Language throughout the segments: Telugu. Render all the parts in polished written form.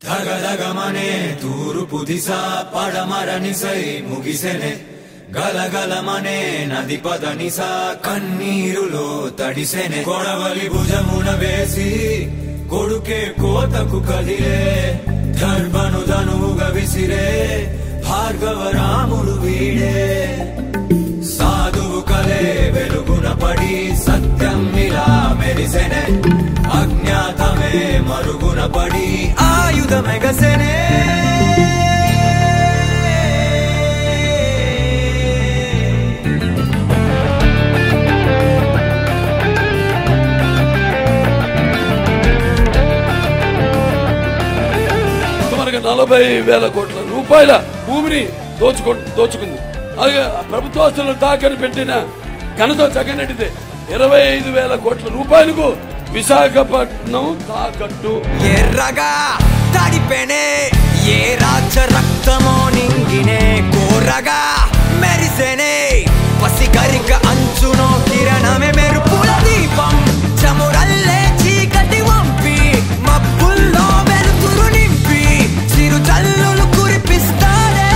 ధగధగమనే తూర్పు దిశ పడమరనిసై ముగిసెనే గలగలమనే నది పదనిస కన్నీరులో తడిసెనే కొడవలి భుజమున వేసి కొడుకే కోతకు కదిలే ధర్మను ధనువుగా విసిరే భార్గవ రాముడు వీడే సాధువు కలే వెలుగున పడి సత్యం ఇలా మెరిసెనే అజ్ఞాతమే మరుగున పడి ఆయుధమెగసెనే సుమారుగా 40,000 కోట్ల రూపాయల భూమిని దోచుకుంది. అలాగే ప్రభుత్వ ఆస్తులను తాకని పెట్టిన ఘనత జగన్ రెడ్డిదే. 25,000 కోట్ల రూపాయలకు విశాఖపట్నం తాకట్టు. ఎర్రగా తడిపెనే ఏ రాజ రక్తమో నింగినే కోరగా మెరిసెనే పసిగరిక అంచునో కిరణమే మెరుపుల దీపం చమురల్లే చీకటి వంపి మబ్బుల్లో వెలుతురు నింపి చిరు చల్లులు కురిపిస్తాడే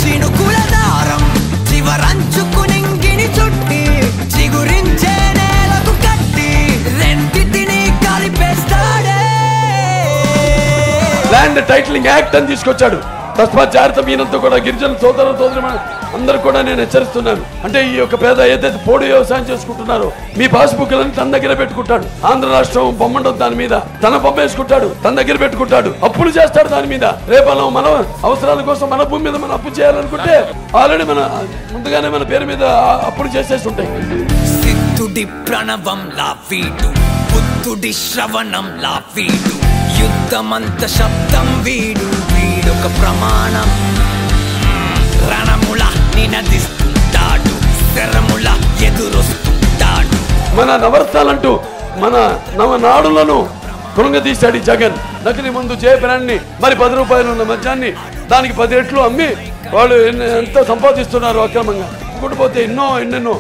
చినుకుల దారం చివరంచుకు నింగిని చుట్టి చిగురించే నేలకు కట్టి రెండిటిని కలిపేస్తాడే. ల్యాండ్ టైటిలింగ్ యాక్ట్ అని తీసుకొచ్చాడు. తస్మాత్ జాగ్రత్త. మీనంతా కూడా గిరిజన సోదర అందరూ కూడా నేను హెచ్చరిస్తున్నాను. అంటే ఈ యొక్క పేద ఏదైతే పోడు వ్యవసాయం చేసుకుంటున్నారో మీ పాస్బుక్లను తన దగ్గర పెట్టుకుంటాడు. ఆంధ్ర రాష్ట్రం బొమ్మండదు దాని మీద తన బొమ్మ వేసుకుంటాడు, తన దగ్గర పెట్టుకుంటాడు, అప్పులు చేస్తాడు దాని మీద. రేపలో మన అవసరాల కోసం మన భూమి మీద మనం అప్పు చేయాలనుకుంటే ఆల్రెడీ మన ముందుగానే మన పేరు మీద అప్పులు చేసేసి ఉంటాయి. సిద్ధుడి ప్రణవం లా వీడు, బుద్ధుడి శ్రవణం లా వీడు, యుద్ధమంత శబ్దం వీడు, వీడొక ప్రమాణం. రణముల నినదిస్తుంటాడు, శరముల ఎదురొస్తుంటాడు. మన నవరత్నాలంటూ మన నవనాడులను కృంగదీశాడు జగన్. నకిలీ ముందు జయ బ్రాండ్ని మరి 10 రూపాయలు ఉన్న మద్యాన్ని దానికి 10 రెట్లు అమ్మి వాళ్ళు ఎంత సంపాదిస్తున్నారు అక్రమంగా. ఇంకోటి పోతే ఎన్నెన్నో